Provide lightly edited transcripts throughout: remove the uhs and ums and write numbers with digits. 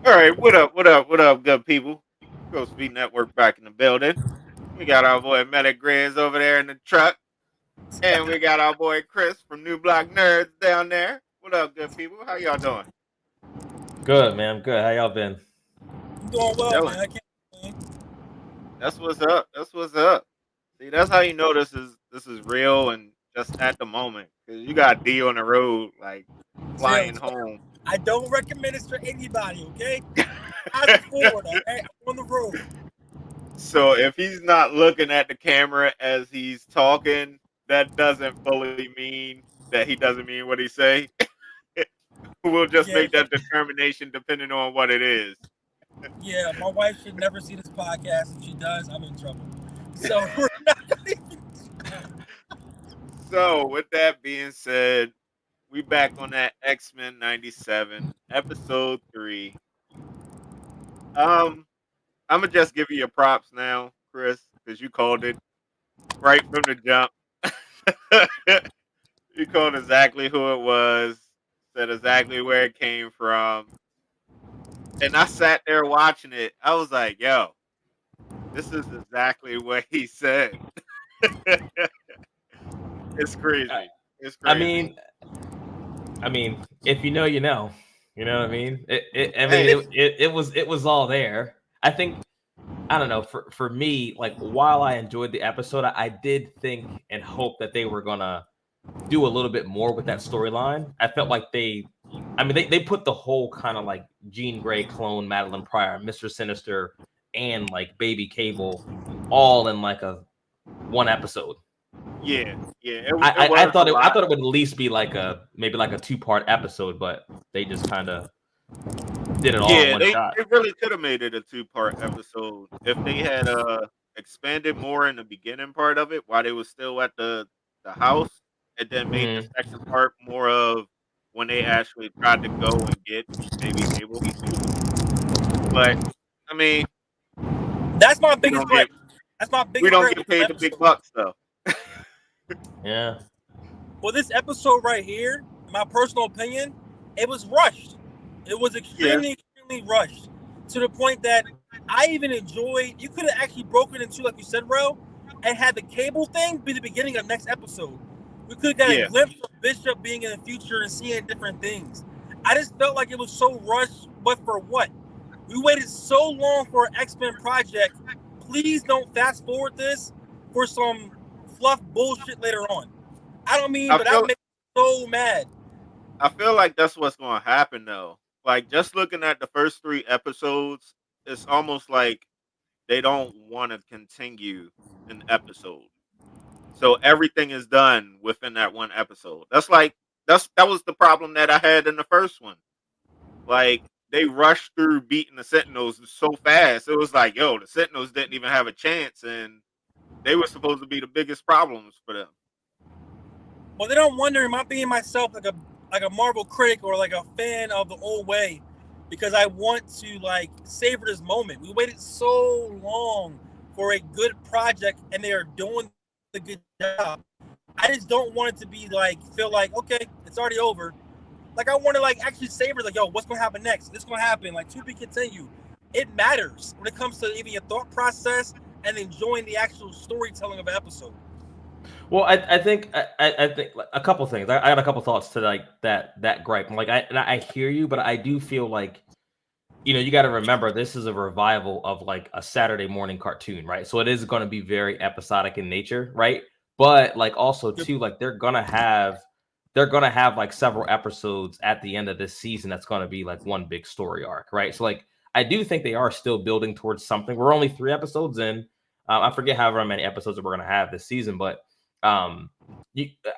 All right, what up, what up, what up, good people? Ghost Speed Network back in the building. We got our boy Medic Grizz over there in the truck, and we got our boy Chris from New Block Nerds down there. What up, good people? How y'all doing? Good, man. Good. How y'all been? I'm doing well, man. Chilling. I can't complain. That's what's up. That's what's up. See, that's how you know this is real and just at the moment, because you got D on the road, like Chill. flying home. I don't recommend this for anybody, okay? Fast forward, okay? I'm on the road. So if he's not looking at the camera as he's talking, that doesn't fully mean that he doesn't mean what he say. We'll just Yeah, make that determination depending on what it is. yeah. My wife should never see this podcast. If she does, I'm in trouble. So we're not gonna even. So with that being said, we back on that X-Men 97, episode 3. Um, I'm gonna just give you your props now, Chris, because you called it right from the jump. You called exactly who it was, said exactly where it came from. And I sat there watching it. I was like, yo, this is exactly what he said. It's I, crazy. It's I crazy. mean, I mean, if you know, you know. You know what I mean? I mean, Hey, it was all there. I think I don't know. For me, like while I enjoyed the episode, I did think and hope that they were gonna do a little bit more with that storyline. I felt like I mean, they put the whole kind of like Jean Grey clone, Madeline Pryor, Mister Sinister, and like Baby Cable, all in like a one episode. yeah, yeah, it I was a thought I lot. thought it would at least be like maybe like a two-part episode, but they just kind of did it all in Yeah, one they, shot. they really could have made it a two-part episode if they had expanded more in the beginning part of it while they was still at the house, and then made the Hmm. second part more of when they actually tried to go and get Baby Cable. But I mean, That's my we biggest don't gripe. get That's my we biggest don't gripe get with this paid the big episode. bucks though. Yeah. Well, this episode right here, in my personal opinion, it was rushed. It was Yeah, extremely rushed to the point that I even enjoyed. You could have actually broken into, like you said, Ro, and had the cable thing be the beginning of next episode. We could have got a yeah, glimpse of Bishop being in the future and seeing different things. I just felt like it was so rushed, but for what? We waited so long for an X-Men project. Please don't fast forward this for some fluff bullshit later on. I don't mean, I but that feel makes me so mad. I feel like that's what's going to happen though. Like just looking at the first 3 episodes, it's almost like they don't want to continue an episode. So everything is done within that one episode. That was the problem that I had in the first one. Like they rushed through beating the Sentinels so fast. It was like, yo, the Sentinels didn't even have a chance, and they were supposed to be the biggest problems for them. Well, they don't wonder, am I being myself like a Marvel critic or like a fan of the old way because I want to like savor this moment. We waited so long for a good project and they are doing the good job. I just don't want it to be like feel like okay, it's already over. Like I want to like actually savor like yo, what's gonna happen next? This gonna happen. Like to be continued. It matters when it comes to even your thought process and enjoying the actual storytelling of an episode. Well, I think like, a couple things. I got a couple thoughts to like that gripe. Like I hear you, but I do feel like you got to remember this is a revival of like a Saturday morning cartoon, right? So it is going to be very episodic in nature, right? But like also too, like they're gonna have like several episodes at the end of this season that's going to be like one big story arc, right? So like I do think they are still building towards something. We're only 3 episodes in. I forget however many episodes that we're going to have this season, but um,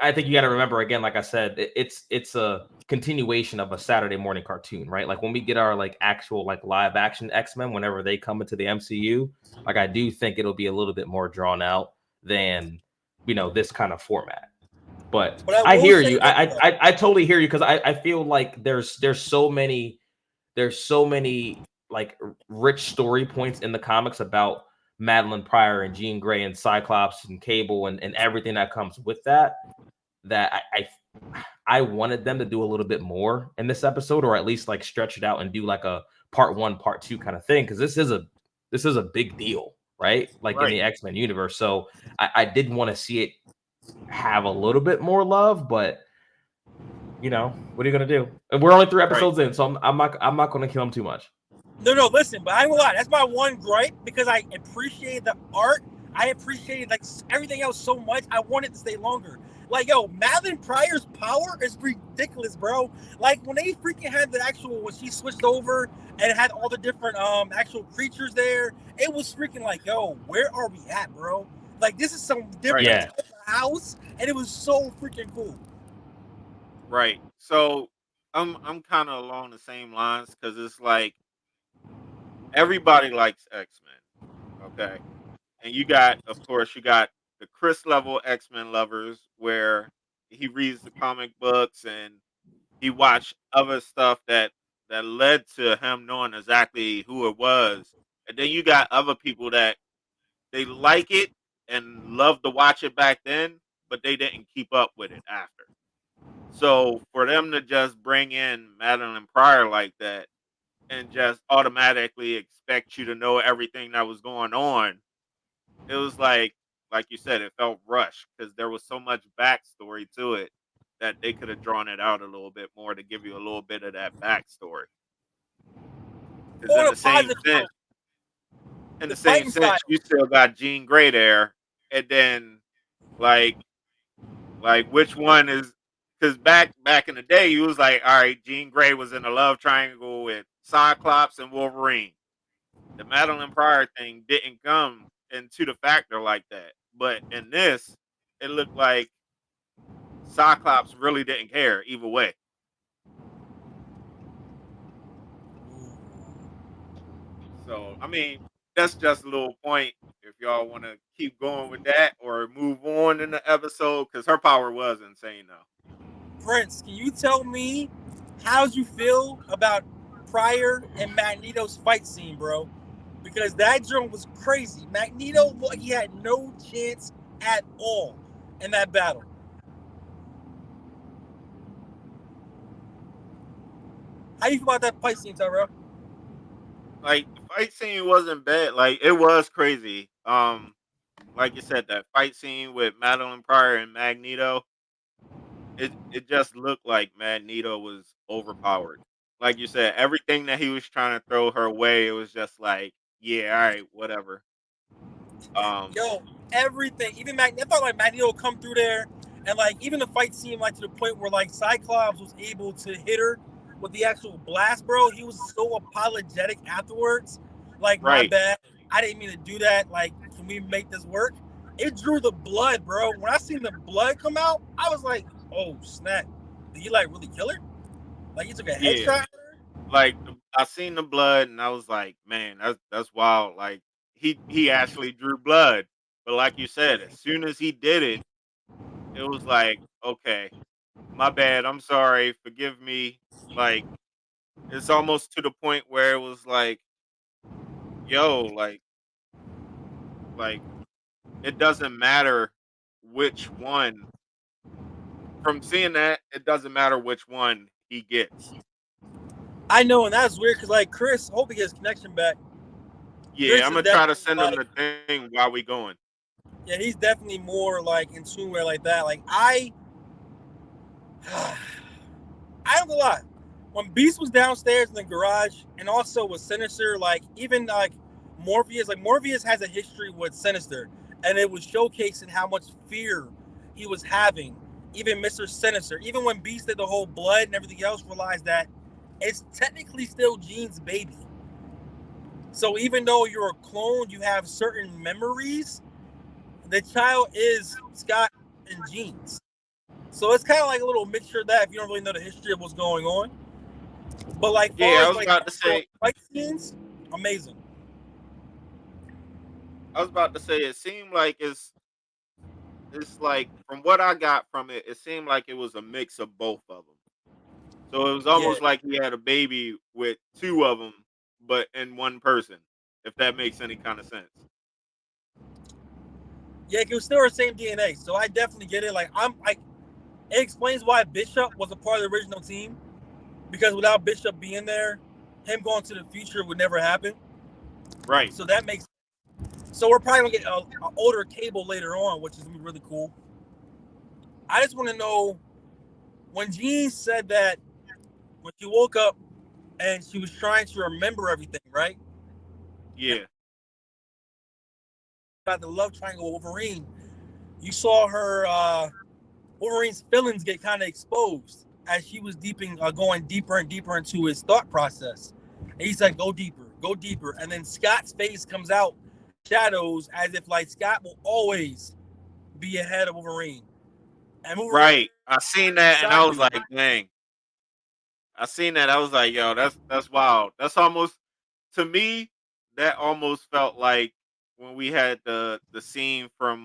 I think you got to remember again, like I said, it's a continuation of a Saturday morning cartoon, right? Like when we get our like actual like live action X-Men, whenever they come into the MCU, like I do think it'll be a little bit more drawn out than this kind of format. But But I I will hear say you. this though. I totally hear you because I feel like there's so many like rich story points in the comics about Madeline Pryor and Jean Grey and Cyclops and Cable and everything that comes with that. that I wanted them to do a little bit more in this episode, or at least like stretch it out and do like a part 1, part 2 kind of thing, because this is a big deal, right? Like in the Right. X-Men universe. So I did want to see it have a little bit more love, but what are you gonna do? And we're only 3 episodes in, so I'm not gonna kill him too much. No, listen, but I ain't gonna lie. That's my one gripe because I appreciated the art. I appreciated like everything else so much. I wanted to stay longer. Like, yo, Madeline Pryor's power is ridiculous, bro. Like when they freaking had the actual when she switched over and had all the different actual creatures there, it was freaking like, yo, where are we at, bro? Like this is some different Yeah. type of house, and it was so freaking cool. Right. So I'm kind of along the same lines because it's like everybody likes X-Men. Okay. And of course, you got the Chris level X-Men lovers where he reads the comic books and he watched other stuff that led to him knowing exactly who it was. And then you got other people that they like it and love to watch it back then, but they didn't keep up with it after. So for them to just bring in Madeline Pryor like that and just automatically expect you to know everything that was going on, it was like you said, it felt rushed because there was so much backstory to it that they could have drawn it out a little bit more to give you a little bit of that backstory. Because On a positive note, in the the same fighting style. sense, you still got Jean Grey there, and then like which one is? Because back in the day, you was like, all right, Jean Grey was in a love triangle with Cyclops and Wolverine. The Madeline Pryor thing didn't come into the factor like that, but in this, it looked like Cyclops really didn't care either way. So, I mean, that's just a little point. If y'all want to keep going with that or move on in the episode, because her power was insane, though. Prince, can you tell me how'd you feel about Pryor and Magneto's fight scene, bro? Because that joint was crazy. Magneto looked like he had no chance at all in that battle. How you feel about that fight scene, Tyrell? Like the fight scene wasn't bad. Like it was crazy. Like you said, that fight scene with Madeline Pryor and Magneto, it just looked like Magneto was overpowered. Like you said, everything that he was trying to throw her way, it was just like, yeah, all right, whatever. Yo, everything. Even I thought like Magneto would come through there, and like even the fight scene like to the point where like Cyclops was able to hit her with the actual blast, bro. He was so apologetic afterwards. Like, my Right. bad. I didn't mean to do that. Like, can we make this work? It drew the blood, bro. When I seen the blood come out, I was like, oh snap. Did he like really kill her? Like he took a Yeah. headshot at her? Like I seen the blood and I was like, man, that's wild. Like he actually drew blood. But like you said, as soon as he did it, it was like, okay, my bad. I'm sorry. Forgive me. Like it's almost to the point where it was like, yo, like it doesn't matter which one. From seeing that, it doesn't matter which one he gets. I know, and that's weird because like Chris, hope he gets connection back. Chris Yeah, I'm is gonna try to definitely send him like, the thing while we going. yeah, he's definitely more like in tune with like that. Like I don't gonna lie. When Beast was downstairs in the garage and also with Sinister, like even like Morpheus has a history with Sinister, and it was showcasing how much fear he was having. Even Mr. Sinister, even when Beast did the whole blood and everything else, realized that it's technically still Jean's baby. So even though you're a clone, you have certain memories. The child is Scott and Jean's. So it's kind of like a little mixture of that if you don't really know the history of what's going on. But like, Yeah, far I as was like about to say. fight scenes, amazing. I was about to say it seemed like it's like from what I got from it, it seemed like it was a mix of both of them. So it was Yeah, almost like he had a baby with two of them, but in one person. If that makes any kind of sense. yeah, it was still the same DNA. So I definitely get it. Like I'm like, It explains why Bishop was a part of the original team, because without Bishop being there, him going to the future would never happen. Right. So that makes. So we're probably gonna get an older Cable later on, which is gonna be really cool. I just want to know when Jean said that when she woke up and she was trying to remember everything, right? Yeah. About the love triangle Wolverine, you saw her Wolverine's feelings get kind of exposed as she was going deeper and deeper into his thought process. And he said, go deeper. And then Scott's face comes out, shadows, as if like Scott will always be ahead of Wolverine. And Wolverine, right. I seen that and I was like, dang. I seen that. I was like, yo, that's wild. That's almost, to me, that almost felt like when we had the scene from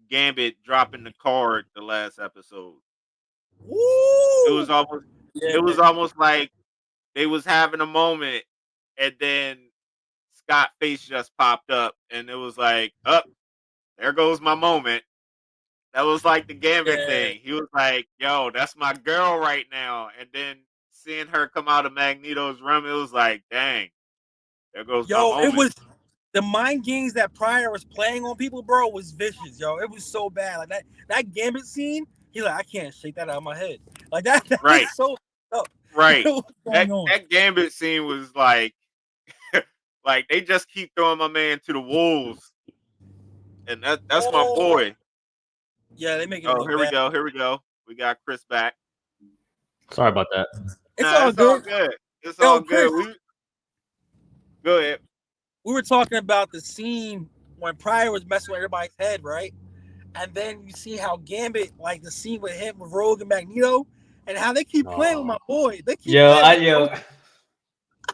Gambit dropping the card the last episode. Woo! It was almost like they was having a moment and then Scott's face just popped up and it was like, there goes my moment. That was like the Gambit thing. He was like, yo, that's my girl right now. And then seeing her come out of Magneto's room, it was like, dang, there goes my moment. It was the mind games that Pryor was playing on people, bro, was vicious, yo. It was so bad. Like that Gambit scene, he's like, I can't shake that out of my head. Like that right. was so right. That Gambit scene was like, like they just keep throwing my man to the wolves. And that's my boy. Yeah, they make it. Oh, here we go. We got Chris back. Sorry about that. It's all good. It's all good. Go ahead. We were talking about the scene when Pryor was messing with everybody's head, right? And then you see how Gambit, like the scene with him, with Rogue and Magneto, and how they keep playing with my boy. They keep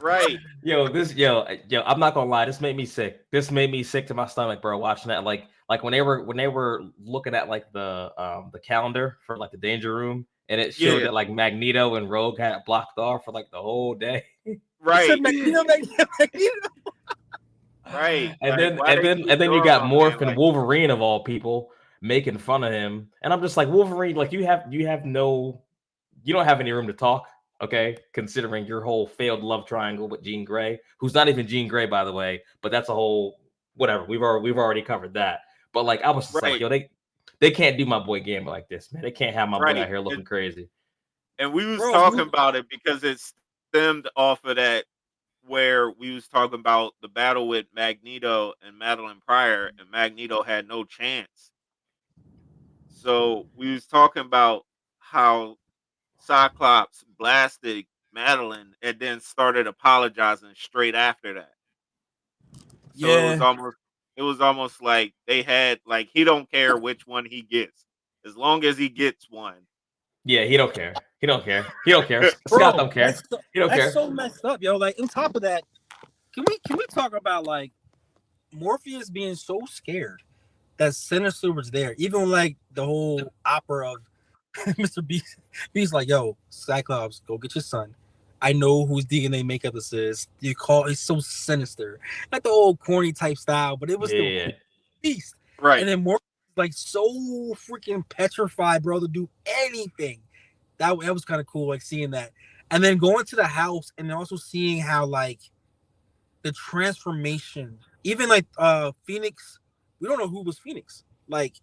right. Yo, I'm not gonna lie. This made me sick. This made me sick to my stomach, bro. Watching that, like when they were looking at like the calendar for like the Danger Room, and it showed that like Magneto and Rogue had it blocked off for like the whole day. Right. Magneto. Right. And then you got Morph and Wolverine of all people making fun of him, and I'm just like, Wolverine, like you don't have any room to talk. Okay, considering your whole failed love triangle with Jean Grey, who's not even Jean Grey, by the way, but that's a whole whatever. We've already covered that. But like, I was just like, yo, they can't do my boy Gambit like this, man. They can't have my boy out here looking crazy. And we was talking about it because it stemmed off of that, where we was talking about the battle with Magneto and Madeline Pryor, and Magneto had no chance. So we was talking about how Cyclops blasted Madeline and then started apologizing straight after that. So it was almost like they had, like, he don't care which one he gets, as long as he gets one. Yeah, he don't care. He don't care. Scott don't care. He don't care. That's so messed up, yo. Like, on top of that, can we talk about like Morpheus being so scared that Sinister was there, even like the whole opera of Mr. Beast. He's like, yo, Cyclops, go get your son. I know whose DNA makeup this is. He's so sinister, like the old corny type style, but it was the Beast, right? And then Morpheus like so freaking petrified, bro, to do anything. That was kind of cool, like seeing that, and then going to the house and also seeing how like the transformation, even like Phoenix. We don't know who was Phoenix. Like,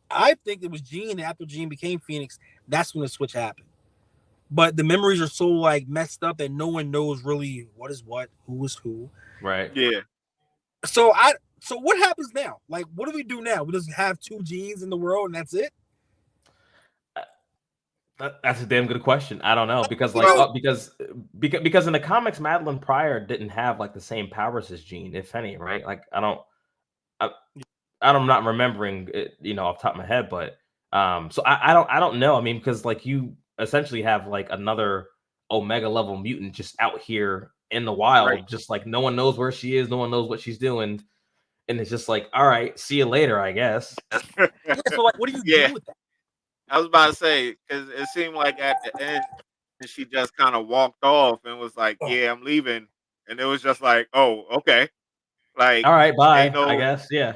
I think it was Jean. After Jean became Phoenix, that's when the switch happened. But the memories are so like messed up that no one knows really what is what, who is who. Right. Yeah. So what happens now? Like, what do we do now? We just have two Jeans in the world and that's it? That's a damn good question. I don't know, because because in the comics, Madeline Pryor didn't have like the same powers as Jean, if any, right? Like I'm not remembering it, off the top of my head, but so I don't know. I mean, because like you essentially have like another Omega level mutant just out here in the wild, right? Just like no one knows where she is, no one knows what she's doing, and it's just like, all right, see you later, I guess. So like, what do you do with that? I was about to say, because it seemed like at the end she just kind of walked off and was like, "Yeah, I'm leaving," and it was just like, "Oh, okay." Like, all right, bye. I guess, yeah.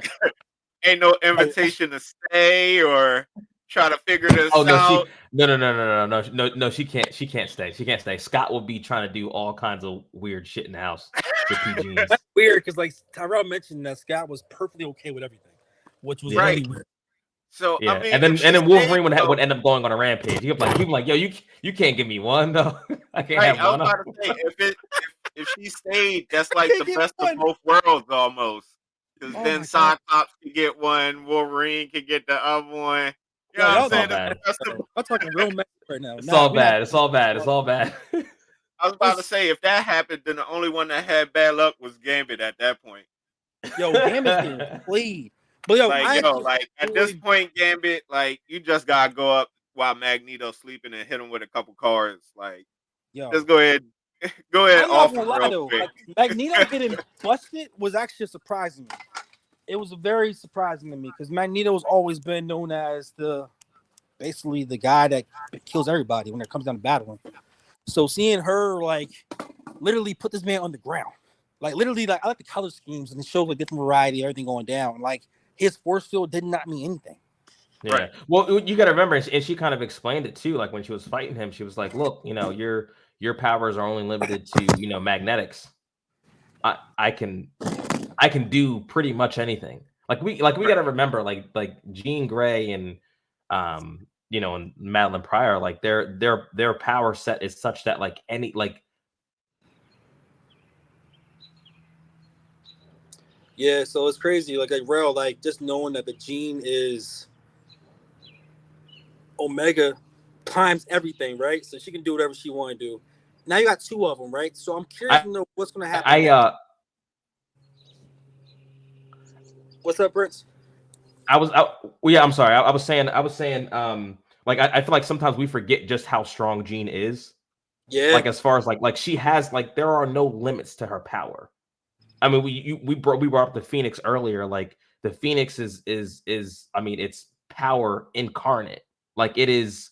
Ain't no invitation to stay or try to figure this Oh no, out. no. She can't stay. She can't stay. Scott will be trying to do all kinds of weird shit in the house with PGs. That's weird because like Tyrell mentioned that Scott was perfectly okay with everything, which was Right. really weird. So Yeah, I mean, and then if she Wolverine stayed, would end up going on a rampage. He like people like, yo, you can't give me one though. I can't right, have I was one. about to say if she stayed, that's like Can't the get best one. of both worlds almost. Because Oh then my God. Cyclops could get one, Wolverine could get the other one. You Yo, know what I'm y'all all saying? bad. That's the I'm talking real mess right now. It's Nah, all we not- bad. It's all bad. It's all bad. I was about to say if that happened, then the only one that had bad luck was Gambit at that point. Yo, Gambit's getting played. But yo, Like, I yo, actually like at this enjoyed- point, Gambit, like you just gotta go up while Magneto's sleeping and hit him with a couple cards. Like, yo, just go ahead I'm not off gonna him lie real though. quick. Like, Magneto getting busted was actually surprising me. It was very surprising to me because Magneto's always been known as basically the guy that kills everybody when it comes down to battling. So seeing her like literally put this man on the ground, like literally, like I like the color schemes and it shows like different variety, everything going down. Like his force field did not mean anything. Yeah. Right. Well, you got to remember, and she kind of explained it too. Like when she was fighting him, she was like, "Look, your powers are only limited to magnetics. I can do pretty much anything. Like we got to remember, like Jean Grey and and Madeline Pryor, like their power set is such that like any like." Yeah, so it's crazy. Like Rel, like just knowing that the gene is Omega times everything, right? So she can do whatever she want to do. Now you got two of them, right? So I'm curious to know what's going to happen. What's up, Prince? I'm sorry. I was saying, like I feel like sometimes we forget just how strong Jean is. Yeah. Like as far as like she has like there are no limits to her power. I mean, we brought up the Phoenix earlier. Like the Phoenix is I mean, it's power incarnate. Like it's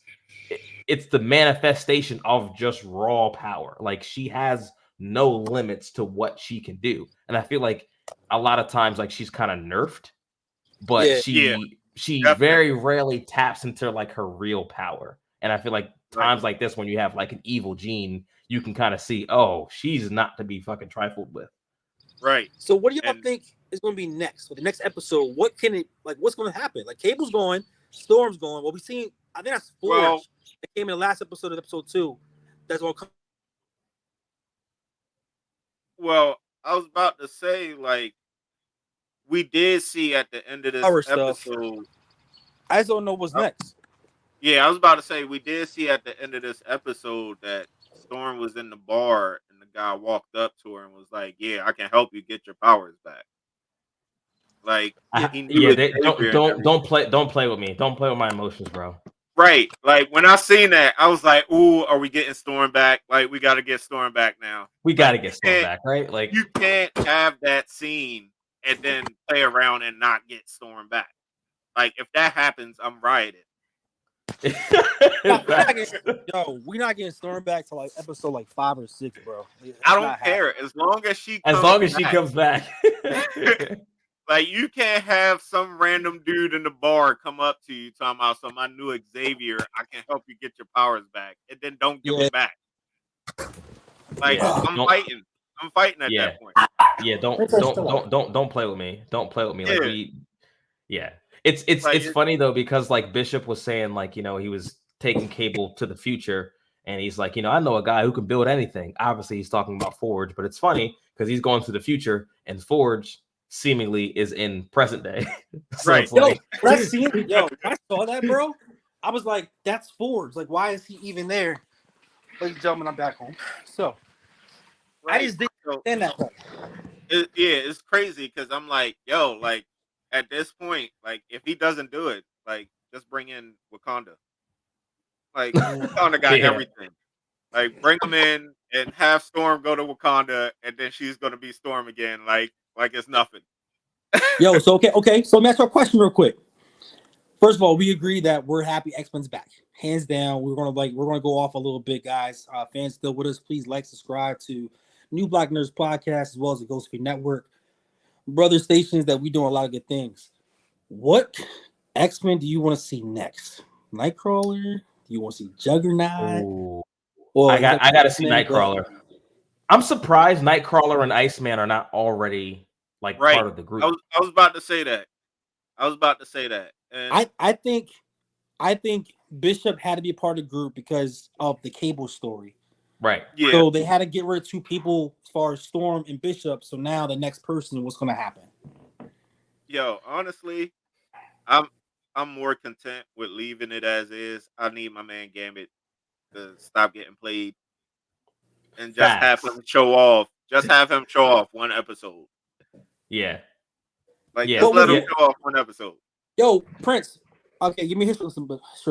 the manifestation of just raw power. Like she has no limits to what she can do. And I feel like a lot of times like she's kind of nerfed, but she definitely. very rarely taps into like her real power. And I feel like times like this when you have like an evil Jean, you can kind of see, oh, she's not to be fucking trifled with. Right. So what do y'all think is going to be next? For the next episode, what's going to happen? Like Cable's going, Storm's going. Well, we seen, I think that's Forge that came in the last episode of episode 2. That's going to come. Well, I was about to say, like, we did see at the end of this episode. I just don't know what's next. Yeah, I was about to say we did see at the end of this episode that Storm was in the bar and the guy walked up to her and was like, "Yeah, I can help you get your powers back." Like, don't play with me. Don't play with my emotions, bro. Right. Like when I seen that, I was like, "Ooh, are we getting Storm back? Like, we got to get Storm back now. We got to get Storm back, right? Like, you can't have that scene and then play around and not get Storm back. Like, if that happens, I'm rioting." We're not getting Storm back to like episode like 5 or 6, bro. I don't care as long as she comes back. Like you can't have some random dude in the bar come up to you talking about some I knew Xavier, I can help you get your powers back, and then don't give it back. Like I'm fighting at that point. Yeah, don't play with me. Don't play with me. Like It's funny though because like Bishop was saying like he was taking Cable to the future and he's like I know a guy who can build anything. Obviously he's talking about Forge, but it's funny because he's going to the future and Forge seemingly is in present day. So right. Like, I saw that, bro. I was like, that's Forge. Like, why is he even there? Ladies and gentlemen, I'm back home. So I just didn't understand that part. It's crazy because I'm like, yo, like at this point, like if he doesn't do it, like just bring in Wakanda. Like Wakanda got everything. Like bring him in and have Storm go to Wakanda, and then she's gonna be Storm again, like it's nothing. Yo, so okay. So let me ask you a question real quick. First of all, we agree that we're happy X-Men's back, hands down. We're gonna go off a little bit, guys. Fans still with us, please like, subscribe to New Black Nerds Podcast as well as the Ghost Feed Network, brother stations that we doing a lot of good things. What X-Men do you want to see next? Nightcrawler? Do you want to see Juggernaut? Ooh. Well, I got to see X-Men, but Nightcrawler. I'm surprised Nightcrawler and Iceman are not already like Right. part of the group. I was about to say that. And I think Bishop had to be a part of the group because of the Cable story. Right. yeah, So they had to get rid of two people as far as Storm and Bishop. So now the next person, what's going to happen? yo, honestly, I'm more content with leaving it as is. I need my man Gambit to stop getting played and just have Facts. him show off. Just have him show off one episode. Yeah. Like Yeah. just let him Yeah. show off one episode. Yo, Prince. Okay, give me a history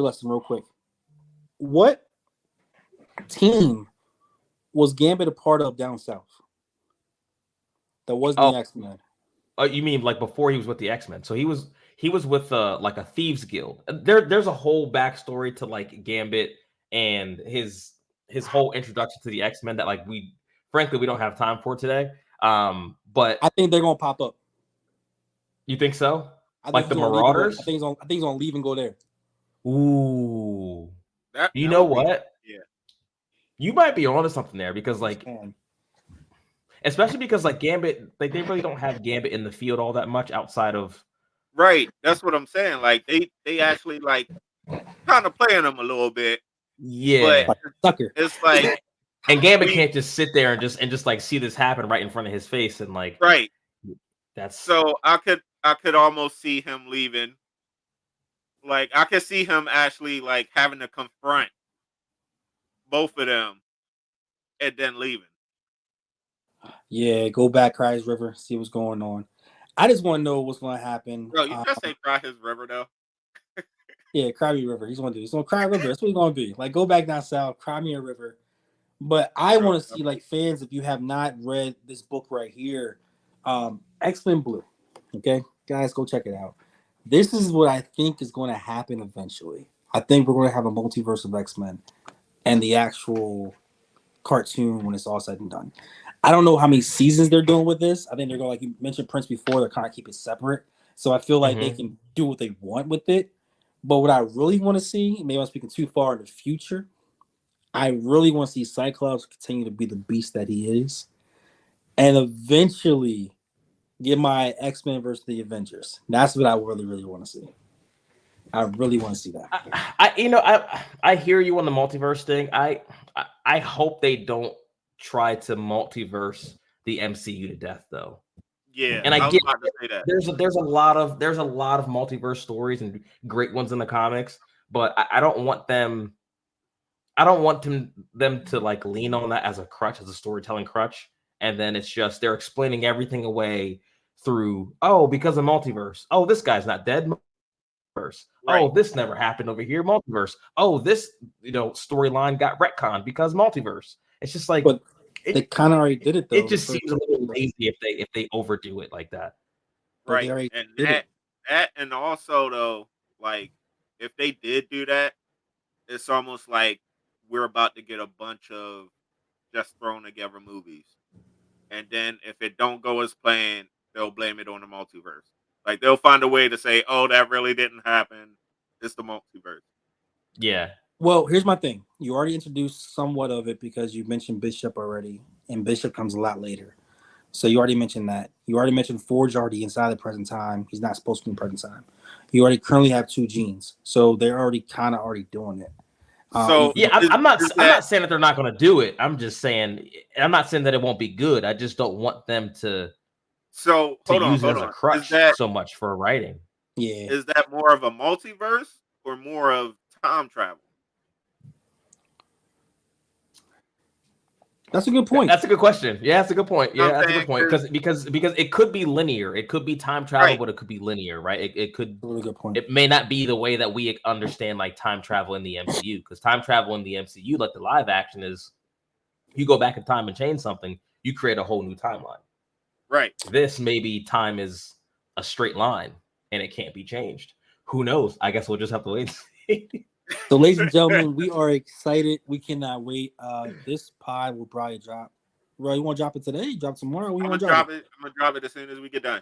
lesson real quick. What team was Gambit a part of down south? That wasn't the X-Men. Oh, you mean like before he was with the X-Men? So he was with like a thieves guild. There's a whole backstory to like Gambit and his whole introduction to the X-Men that like we don't have time for today. But I think they're gonna pop up. You think so? I think Like the he's gonna leave Marauders? I think he's gonna leave and go there. Ooh. That You know would be- what? yeah. You might be onto something there because like Man. especially because like Gambit, like they really don't have Gambit in the field all that much outside of Right. That's what I'm saying. Like they actually like kind of playing him a little bit. yeah. Like a sucker. It's like And Gambit we- can't just sit there and just like see this happen right in front of his face and like right. that's So I could almost see him leaving. Like I could see him actually like having to confront both of them and then leaving. Yeah, go back, Cries River, see what's going on. I just want to know what's going to happen. Bro, you just ain't cry his river though. Yeah, cry me a river. He's going to do. He's going to cry a river. That's what he's going to be. Like, go back down south, cry me a river. But I want to see, like, fans, if you have not read this book right here, X-Men Blue. Okay, guys, go check it out. This is what I think is going to happen eventually. I think we're going to have a multiverse of X-Men and the actual cartoon when it's all said and done. I don't know how many seasons they're doing with this. I think they're going, like you mentioned Prince before, they're kind of keep it separate. So I feel like they can do what they want with it. But what I really want to see, maybe I'm speaking too far in the future, I really want to see Cyclops continue to be the beast that he is. And eventually get my X-Men versus the Avengers. That's what I really, really want to see. I really want to see that. I hear you on the multiverse thing. I hope they don't try to multiverse the MCU to death though. Yeah, and I was get about to say that. there's a lot of multiverse stories and great ones in the comics, but I don't want them to like lean on that as a crutch, as a storytelling crutch, and then it's just they're explaining everything away through because of multiverse. Oh, this guy's not dead. Multiverse. Right. Oh, this never happened over here. Multiverse. Oh, this storyline got retconned because multiverse. It's just like But they kind of already did it though. it just seems a little lazy if they overdo it like that. But they Right. already And did it. that and also though, like if they did do that, it's almost like we're about to get a bunch of just thrown together movies. And then if it don't go as planned, they'll blame it on the multiverse. Like they'll find a way to say, "Oh, that really didn't happen. It's the multiverse." Yeah. Well, here's my thing. You already introduced somewhat of it because you mentioned Bishop already, and Bishop comes a lot later. So you already mentioned that. You already mentioned Forge already inside the present time. He's not supposed to be in present time. You already currently have two genes, so they're already kind of already doing it. So Yeah, I'm not saying that they're not going to do it. I'm just saying I'm not saying that it won't be good. I just don't want them to use it as a crutch so much for writing. Yeah. Is that more of a multiverse or more of time travel? That's a good point. That's a good question. Yeah, that's a good point. Yeah, Okay, that's a good point because it could be linear. It could be time travel, Right. but it could be linear, right? It could. Really good point. It may not be the way that we understand like time travel in the MCU, because time travel in the MCU, like the live action, is you go back in time and change something, you create a whole new timeline. Right. This maybe time is a straight line and it can't be changed. Who knows? I guess we'll just have to wait and see. So, ladies and gentlemen, we are excited. We cannot wait. This pod will probably drop. Bro, you want to drop it today? Drop tomorrow? I'm gonna drop it as soon as we get done.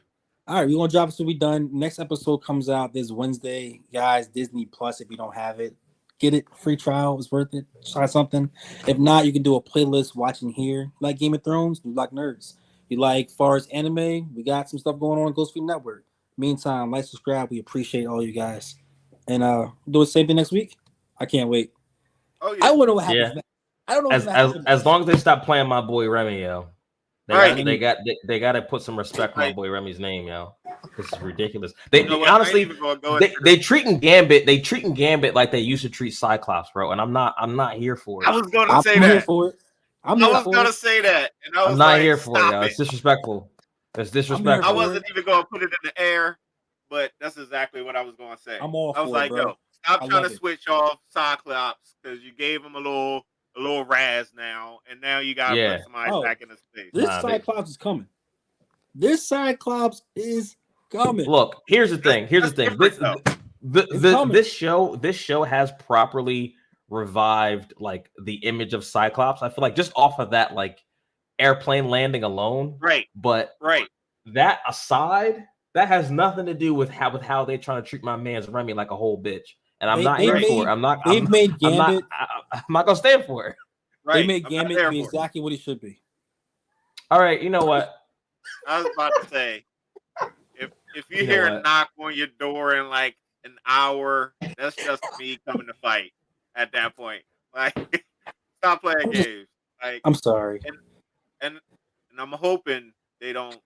All right, we're gonna drop it so we done. Next episode comes out this Wednesday, guys. Disney Plus. If you don't have it, get it. Free trial is worth it. Try something. If not, you can do a playlist watching here. You like Game of Thrones? You like nerds? You like far as anime? We got some stuff going on Ghost Feed Network. Meantime, like, subscribe. We appreciate all you guys, and do the same thing next week. I can't wait. Oh yeah. I want to know what happens. Yeah. Next. I don't know what's gonna happen. As long as they stop playing my boy Remy, yo. Right. They got to put some respect on my boy Remy's name, yo. This is ridiculous. Honestly, they treating Gambit like they used to treat Cyclops, bro. And I'm not here for it. I was gonna say I'm that. here for it. I was gonna say that, and I was I'm not like, here for it, yo. it. It's disrespectful. It's disrespectful. I wasn't even gonna put it in the air, but that's exactly what I was gonna say. I'm all I was for like, it, bro. yo, stop trying to it. switch off Cyclops because you gave him a little razz now, and now you gotta put somebody back in his place. This Cyclops is coming. This Cyclops is coming. Look, here's the thing. This show has properly revived like the image of Cyclops. I feel like just off of that like airplane landing alone. Right. But that aside, that has nothing to do with how they're trying to treat my man's Remy like a whole bitch. And I'm not here for it. I'm not gonna stand for it. Right. They made Gambit be exactly what he should be. All right, you know what? I was about to say, if you hear a knock on your door in like an hour, that's just me coming to fight. At that point, like, stop playing games. Like, I'm sorry, and I'm hoping they don't.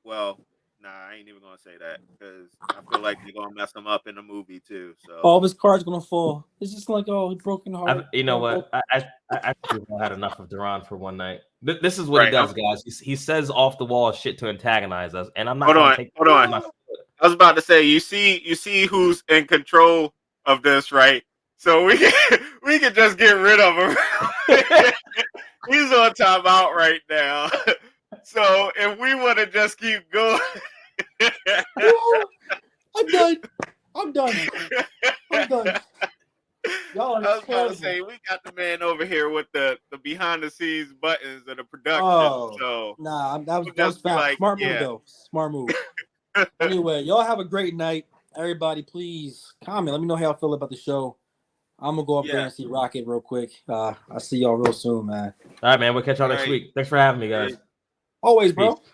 Well, nah, I ain't even gonna say that because I feel like they're gonna mess him up in the movie too. So all of his cards gonna fall. It's just like broken heart. You know what? I had enough of Duran for one night. This is what he does, guys. He says off the wall shit to antagonize us, and I'm not. Hold on. I was about to say, you see who's in control of this, right? So we can just get rid of him. He's on timeout right now. So if we want to just keep going, I'm done. Y'all I was about to say, we got the man over here with the behind the scenes buttons of the production. So that was fast. Like, smart move though. Smart move. Anyway, y'all have a great night. Everybody, please comment. Let me know how y'all feel about the show. I'm gonna go up there and see Rocket real quick. I'll see y'all real soon, man. All right, man. We'll catch y'all next week. Thanks for having me, guys. Always, bro. Peace.